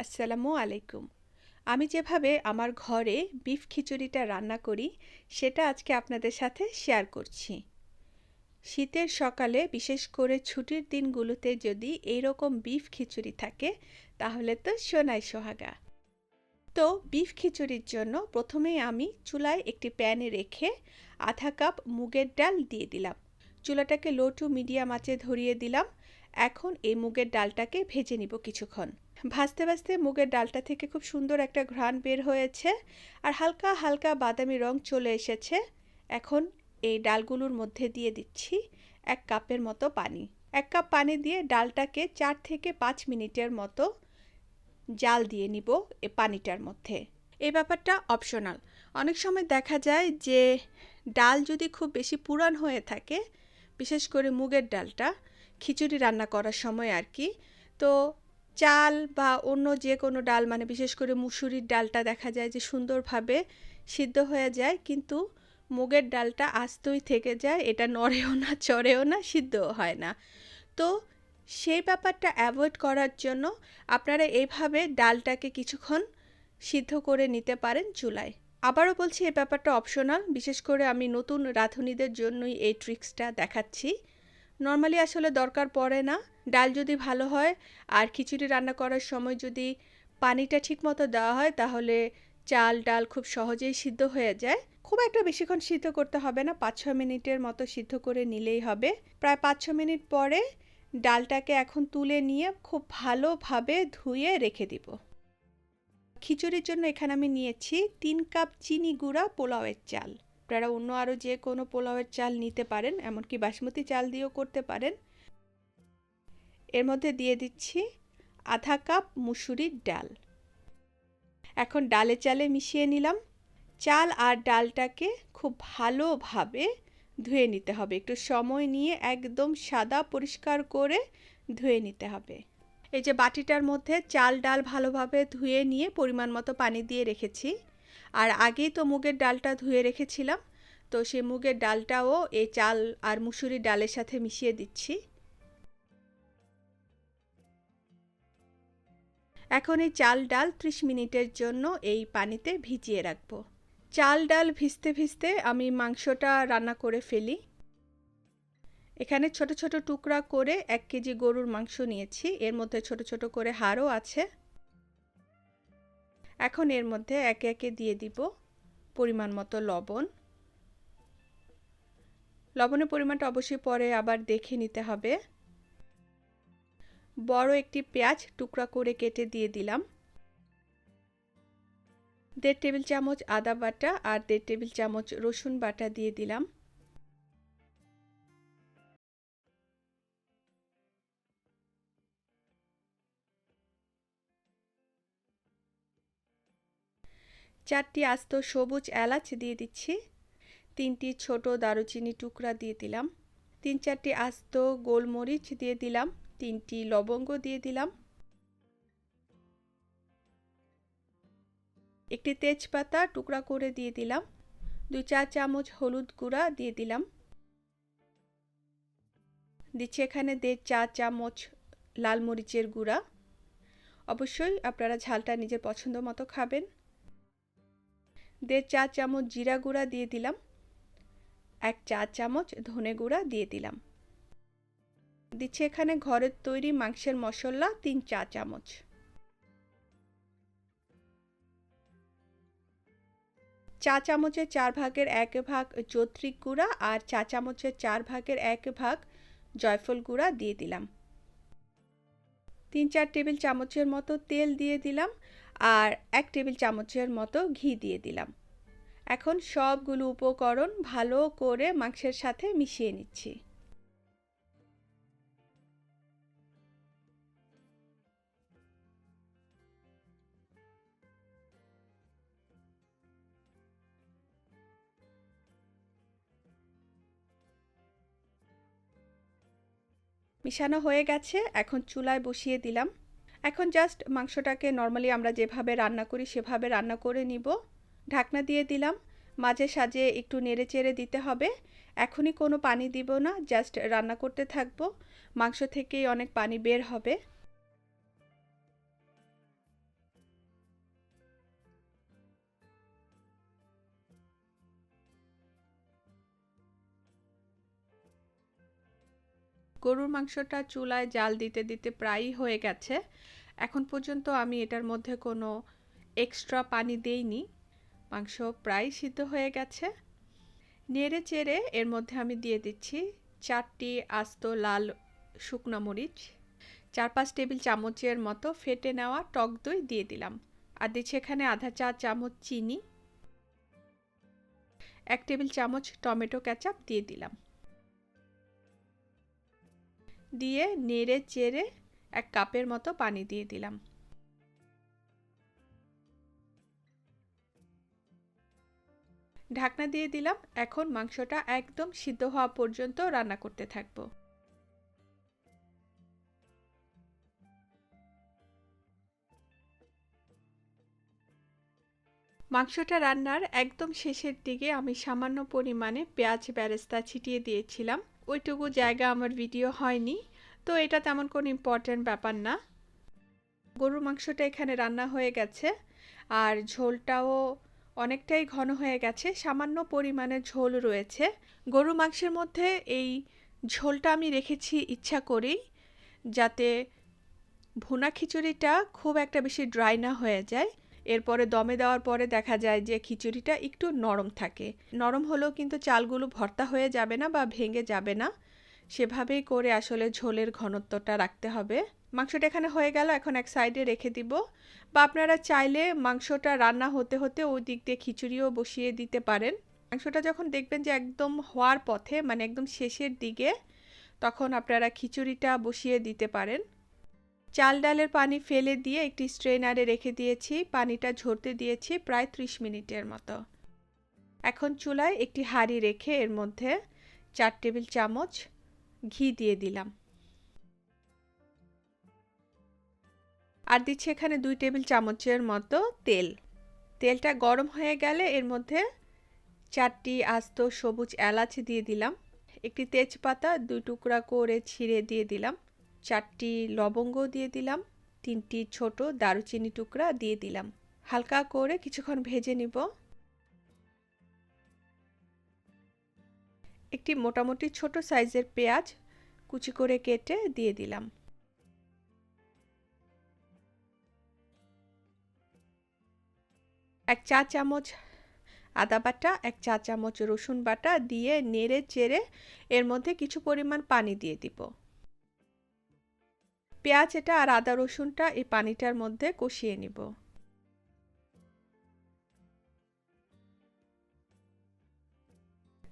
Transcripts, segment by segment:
আসসালামু আলাইকুম। আমি যেভাবে আমার ঘরে বিফ খিচুড়িটা রান্না করি সেটা আজকে আপনাদের সাথে শেয়ার করছি। শীতের সকালে বিশেষ করে ছুটির দিনগুলোতে যদি এইরকম বিফ খিচুড়ি থাকে তাহলে তো সোনায় সোহাগা। তো বিফ খিচুড়ির জন্য প্রথমেই আমি চুলায় একটি প্যানে রেখে আধা কাপ মুগের ডাল দিয়ে দিলাম। চুলাটাকে লো টু মিডিয়াম আঁচে ধরিয়ে দিলাম। এখন এই মুগের ডালটাকে ভেজে নিব কিছুক্ষণ। ভাজতে ভাজতে মুগের ডালটা থেকে খুব সুন্দর একটা ঘ্রাণ বের হয়েছে আর হালকা হালকা বাদামি রং চলে এসেছে। এখন এই ডালগুলোর মধ্যে দিয়ে দিচ্ছি 1 কাপের মতো পানি। 1 কাপ পানি দিয়ে ডালটাকে 4 থেকে 5 মিনিটের মতো জাল দিয়ে নিব এই পানিটার মধ্যে। এই ব্যাপারটা অপশনাল। অনেক সময় দেখা যায় যে ডাল যদি খুব বেশি পুরান হয়ে থাকে, বিশেষ করে মুগের ডালটা খিচুড়ি রান্না করার সময় আর কি, তো চাল বা অন্য যে কোনো ডাল মানে বিশেষ করে মুসুরির ডালটা দেখা যায় যে সুন্দরভাবে সিদ্ধ হয়ে যায়, কিন্তু মুগের ডালটা আস্তই থেকে যায়, এটা নড়েও না চড়েও না সিদ্ধও হয় না। তো সেই ব্যাপারটা অ্যাভয়েড করার জন্য আপনারা এইভাবে ডালটাকে কিছুক্ষণ সিদ্ধ করে নিতে পারেন চুলায়। আবারও বলছি এই ব্যাপারটা অপশনাল, বিশেষ করে আমি নতুন রাঁধুনিদের জন্যই এই ট্রিক্সটা দেখাচ্ছি। নর্মালি আসলে দরকার পড়ে না। ডাল যদি ভালো হয় আর খিচুড়ি রান্না করার সময় যদি পানিটা ঠিকমতো দেওয়া হয় তাহলে চাল ডাল খুব সহজেই সিদ্ধ হয়ে যায়। খুব একটা বেশিক্ষণ সিদ্ধ করতে হবে না, 5-6 মিনিটের মতো সিদ্ধ করে নিলেই হবে। প্রায় 5-6 মিনিট পরে ডালটাকে এখন তুলে নিয়ে খুব ভালোভাবে ধুয়ে রেখে দিব। খিচুড়ির জন্য এখানে আমি নিয়েছি 3 কাপ চিনি গুঁড়া পোলাওয়ের চাল। আপনারা অন্য আরও যে কোনো পোলাওয়ের চাল নিতে পারেন, এমনকি বাসমতি চাল দিয়েও করতে পারেন। এর মধ্যে দিয়ে দিচ্ছি আধা কাপ মুসুরির ডাল। এখন ডালে চালে মিশিয়ে নিলাম। চাল আর ডালটাকে খুব ভালোভাবে ধুয়ে নিতে হবে, একটু সময় নিয়ে একদম সাদা পরিষ্কার করে ধুয়ে নিতে হবে। এই যে বাটিটার মধ্যে চাল ডাল ভালোভাবে ধুয়ে নিয়ে পরিমাণ মতো পানি দিয়ে রেখেছি, আর আগেই তো মুগের ডালটা ধুয়ে রেখেছিলাম, তো সেই মুগের ডালটাও এই চাল আর মুসুরির ডালের সাথে মিশিয়ে দিচ্ছি। এখন এই চাল ডাল 30 মিনিটের জন্য এই পানিতে ভিজিয়ে রাখবো। চাল ডাল ভিজতে ভিজতে আমি মাংসটা রান্না করে ফেলি। এখানে ছোট ছোট টুকরা করে 1 কেজি গরুর মাংস নিয়েছি, এর মধ্যে ছোট ছোট করে হাড়ও আছে। এখন এর মধ্যে একে একে দিয়ে দিব পরিমাণ মতো লবণ। লবণের পরিমাণটা অবশ্যই পরে আবার দেখে নিতে হবে। বড় একটি পেঁয়াজ টুকরা করে কেটে দিয়ে দিলাম। 1.5 টেবিল চামচ আদা বাটা আর 1.5 টেবিল চামচ রসুন বাটা দিয়ে দিলাম। চারটি আস্ত সবুজ এলাচ দিয়ে দিচ্ছি। 3টি ছোট দারুচিনি টুকরা দিয়ে দিলাম। 3-4টি আস্ত গোলমরিচ দিয়ে দিলাম। 3টি লবঙ্গ দিয়ে দিলাম। একটি তেজপাতা টুকরা করে দিয়ে দিলাম। 2 চা চামচ হলুদ গুঁড়া দিয়ে দিলাম। দিচ্ছি এখানে 1.5 চা চামচ লাল মরিচের গুঁড়া। অবশ্যই আপনারা ঝালটা নিজের পছন্দ মতো খাবেন। 1.5 চা চামচ জিরা গুঁড়া দিয়ে দিলাম। 1 চা চামচ ধনে গুঁড়া দিয়ে দিলাম। দিচ্ছি এখানে ঘরের তৈরি মাংসের মশলা 3 চা চামচ। চা চামচের 4 ভাগের 1 ভাগ জৈত্রিক গুঁড়া আর চা চামচের 4 ভাগের 1 ভাগ জয়ফল গুঁড়া দিয়ে দিলাম। 3-4 টেবিল চামচের মতো তেল দিয়ে দিলাম আর 1 টেবিল চামচের মতো ঘি দিয়ে দিলাম। এখন সবগুলো উপকরণ ভালো করে মাংসের সাথে মিশিয়ে নিচ্ছি। মিশানো হয়ে গেছে, এখন চুলায় বসিয়ে দিলাম। এখন জাস্ট মাংসটাকে নর্মালি আমরা যেভাবে রান্না করি সেভাবে রান্না করে নিব। ঢাকনা দিয়ে দিলাম। মাঝে সাঝে একটু নেড়ে চেড়ে দিতে হবে। এখনই কোনো পানি দিব না, জাস্ট রান্না করতে থাকবো। মাংস থেকেই অনেক পানি বের হবে। গরুর মাংসটা চুলায় জাল দিতে দিতে প্রায়ই হয়ে গেছে। এখন পর্যন্ত আমি এটার মধ্যে কোনো এক্সট্রা পানি দেইনি। মাংস প্রায় সিদ্ধ হয়ে গেছে। নেড়ে চেড়ে এর মধ্যে আমি দিয়ে দিচ্ছি 4টি আস্ত লাল শুকনো মরিচ, 4-5 টেবিল চামচের মতো ফেটে নেওয়া টক দই দিয়ে দিলাম। আর দিচ্ছি এখানে আধা চা চামচ চিনি, 1 টেবিল চামচ টমেটো কেচাপ দিয়ে দিলাম। দিয়ে নেড়ে চেড়ে 1 কাপের মতো পানি দিয়ে দিলাম। ঢাকনা দিয়ে দিলাম। এখন মাংসটা একদম সিদ্ধ হওয়া পর্যন্ত রান্না করতে থাকবো। মাংসটা রান্নার একদম শেষের দিকে আমি সামান্য পরিমাণে পেঁয়াজ বেরেস্তা ছিটিয়ে দিয়েছিলাম। ওইটুকু জায়গা আমার ভিডিও হয়নি, তো এটা তেমন কোনো ইম্পর্টেন্ট ব্যাপার না। গরুর মাংসটা এখানে রান্না হয়ে গেছে, আর ঝোলটাও অনেকটাই ঘন হয়ে গেছে, সামান্য পরিমাণে ঝোল রয়েছে। গরুর মাংসের মধ্যে এই ঝোলটা আমি রেখেছি ইচ্ছা করেই, যাতে ভুনা খিচুড়িটা খুব একটা বেশি ড্রাই না হয়ে যায়। এরপরে দমে দেওয়ার পরে দেখা যায় যে খিচুড়িটা একটু নরম থাকে। নরম হলেও কিন্তু চালগুলো ভর্তা হয়ে যাবে না বা ভেঙে যাবে না, সেভাবেই করে আসলে ঝোলের ঘনত্বটা রাখতে হবে। মাংসটা এখানে হয়ে গেল, এখন এক সাইডে রেখে দিব। বা আপনারা চাইলে মাংসটা রান্না হতে হতে ওই দিক দিয়ে খিচুড়িও বসিয়ে দিতে পারেন। মাংসটা যখন দেখবেন যে একদম হওয়ার পথে, মানে একদম শেষের দিকে, তখন আপনারা খিচুড়িটা বসিয়ে দিতে পারেন। চাল ডালের পানি ফেলে দিয়ে একটি স্ট্রেনারে রেখে দিয়েছি, পানিটা ঝরতে দিয়েছি প্রায় 30 মিনিটের মতো। এখন চুলায় একটি হাঁড়ি রেখে এর মধ্যে 4 টেবিল চামচ ঘি দিয়ে দিলাম। আর দিচ্ছি এখানে 2 টেবিল চামচের মতো তেল। তেলটা গরম হয়ে গেলে এর মধ্যে 4টি আস্ত সবুজ এলাচ দিয়ে দিলাম, একটি তেজপাতা 2 টুকরা করে ছিঁড়ে দিয়ে দিলাম, 4টি লবঙ্গ দিয়ে দিলাম, 3টি ছোট দারুচিনি টুকরা দিয়ে দিলাম। হালকা করে কিছুক্ষণ ভেজে নিব। একটি মোটামুটি ছোট সাইজের পেঁয়াজ কুচি করে কেটে দিয়ে দিলাম। 1 চা চামচ আদা বাটা, 1 চা চামচ রসুন বাটা দিয়ে নেড়ে চেড়ে এর মধ্যে কিছু পরিমাণ পানি দিয়ে দিব। পেঁয়াজ এটা আর আদা রসুনটা এই পানিটার মধ্যে কষিয়ে নিব।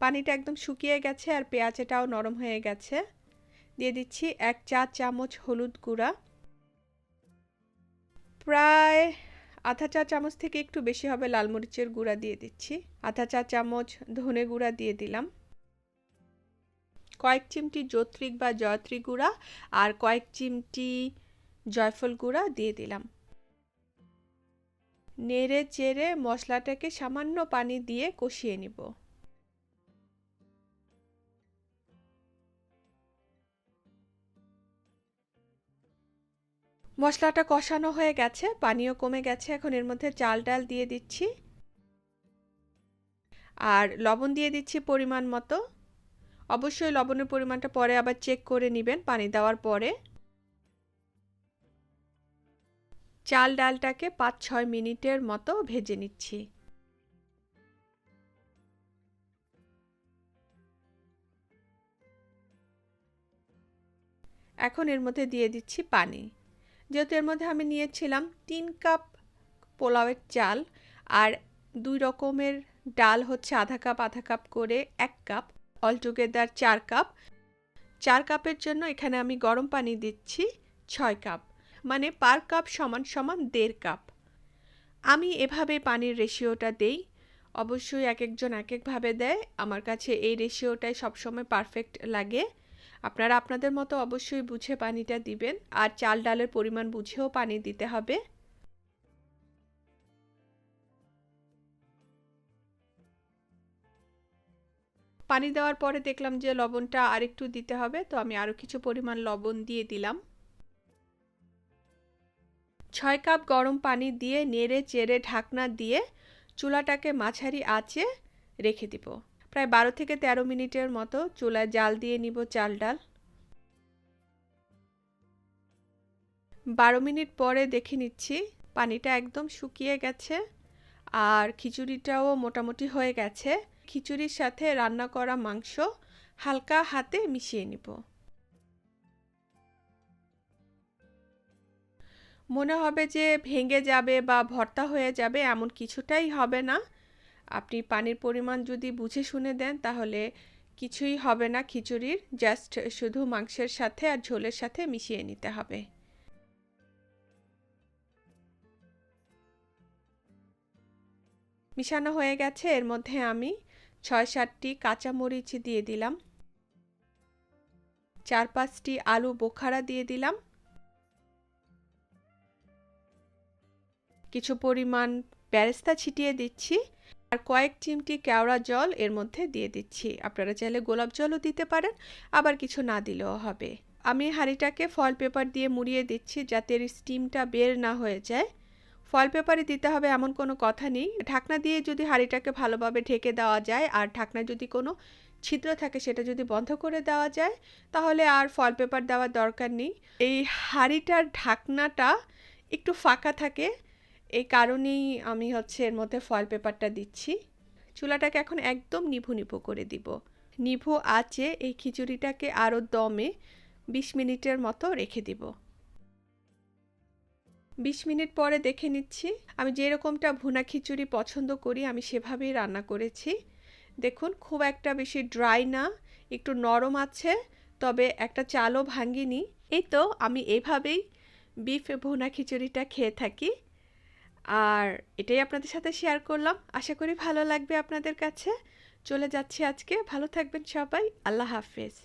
পানিটা একদম শুকিয়ে গেছে আর পেঁয়াজ এটাও নরম হয়ে গেছে। দিয়ে দিচ্ছি 1 চা চামচ হলুদ গুঁড়া, প্রায় আধা চা চামচ থেকে একটু বেশি হবে লাল মরিচের গুঁড়া দিয়ে দিচ্ছি, আধা চা চামচ ধনে গুঁড়া দিয়ে দিলাম, কয়েক চিমটি জয়ত্রী বা জয়ত্রী গুঁড়া আর কয়েক চিমটি জয়ফল গুঁড়া দিয়ে দিলাম। নেড়ে চেড়ে মশলাটাকে সামান্য পানি দিয়ে কষিয়ে নিব। মশলাটা কষানো হয়ে গেছে, পানিও কমে গেছে। এখন এর মধ্যে চাল ডাল দিয়ে দিচ্ছি আর লবণ দিয়ে দিচ্ছি পরিমাণ মতো। অবশ্যই লবণের পরিমাণটা পরে আবার চেক করে নেবেন পানি দেওয়ার পরে। চাল ডালটাকে 5-6 মিনিটের মতো ভেজে নিচ্ছি। এখন এর মধ্যে দিয়ে দিচ্ছি পানি। যেহেতু এর মধ্যে আমি নিয়েছিলাম 3 কাপ পোলাওয়ের চাল আর 2 রকমের ডাল হচ্ছে আধা কাপ করে 1 কাপ, অলটুগেদার 4 কাপ। 4 কাপের জন্য এখানে আমি গরম পানি দিচ্ছি 6 কাপ, মানে পার কাপ সমান সমান 1.5 কাপ। আমি এভাবে পানির রেশিওটা দেই, অবশ্যই এক একজন এক একভাবে দেয়। আমার কাছে এই রেশিওটাই সবসময় পারফেক্ট লাগে। আপনারা আপনাদের মতো অবশ্যই বুঝে পানিটা দিবেন, আর চাল ডালের পরিমাণ বুঝেও পানি দিতে হবে। পানি দেওয়ার পরে দেখলাম যে লবণটা আরেকটু দিতে হবে, তো আমি আরও কিছু পরিমাণ লবণ দিয়ে দিলাম। 6 কাপ গরম পানি দিয়ে নেড়ে চেড়ে ঢাকনা দিয়ে চুলাটাকে মাঝারি আঁচে রেখে দিব। প্রায় 12 থেকে 13 মিনিটের মতো চুলায় জাল দিয়ে নিব চাল ডাল। 12 মিনিট পরে দেখে নিচ্ছি পানিটা একদম শুকিয়ে গেছে আর খিচুড়িটাও মোটামুটি হয়ে গেছে। খিচুড়ির সাথে রান্না করা মাংস হালকা হাতে মিশিয়ে নিব। মনে হবে যে ভেঙে যাবে বা ভর্তা হয়ে যাবে, এমন কিছুটাই হবে না। আপনি পানির পরিমাণ যদি বুঝে শুনে দেন তাহলে কিছুই হবে না খিচুড়ির, জাস্ট শুধু মাংসের সাথে আর ঝোলের সাথে মিশিয়ে নিতে হবে। মিশানো হয়ে গেছে। এর মধ্যে আমি ৬-৭টি কাঁচামরিচ দিয়ে দিলাম, ৪-৫টি আলু বোখারা দিয়ে দিলাম, কিছু পরিমাণ বেরেস্তা ছিটিয়ে দিচ্ছি আর কয়েক চিমটি কেওড়া জল এর মধ্যে দিয়ে দিচ্ছি। আপনারা চাইলে গোলাপ জলও দিতে পারেন, আবার কিছু না দিলেও হবে। আমি হাঁড়িটাকে ফয়েল পেপার দিয়ে মুড়িয়ে দিচ্ছি যাতে এর স্টিমটা বের না হয়ে যায়। ফয়েল পেপারে দিতে হবে এমন কোনো কথা নেই। ঢাকনা দিয়ে যদি হাঁড়িটাকে ভালোভাবে ঢেকে দেওয়া যায় আর ঢাকনায় যদি কোনো ছিদ্র থাকে সেটা যদি বন্ধ করে দেওয়া যায় তাহলে আর ফয়েল পেপার দেওয়ার দরকার নেই। এই হাঁড়িটার ঢাকনাটা একটু ফাঁকা থাকে, এই কারণেই আমি এর মধ্যে ফয়েল পেপারটা দিচ্ছি। চুলাটাকে এখন একদম নিভু নিভু করে দিব। নিভু আঁচে এই খিচুড়িটাকে আরও দমে 20 মিনিটের মতো রেখে দিব। 20 মিনিট পরে দেখে নিচ্ছি। আমি যেরকমটা ভুনা খিচুড়ি পছন্দ করি আমি সেভাবেই রান্না করেছি। দেখুন খুব একটা বেশি ড্রাই না, একটু নরম আছে, তবে একটা চালও ভাঙিনি। এই তো আমি এভাবেই বিফ ভুনা খিচুড়িটা খেয়ে থাকি আর এটাই আপনাদের সাথে শেয়ার করলাম। আশা করি ভালো লাগবে আপনাদের কাছে। চলে যাচ্ছি আজকে। ভালো থাকবেন সবাই। আল্লাহ হাফেজ।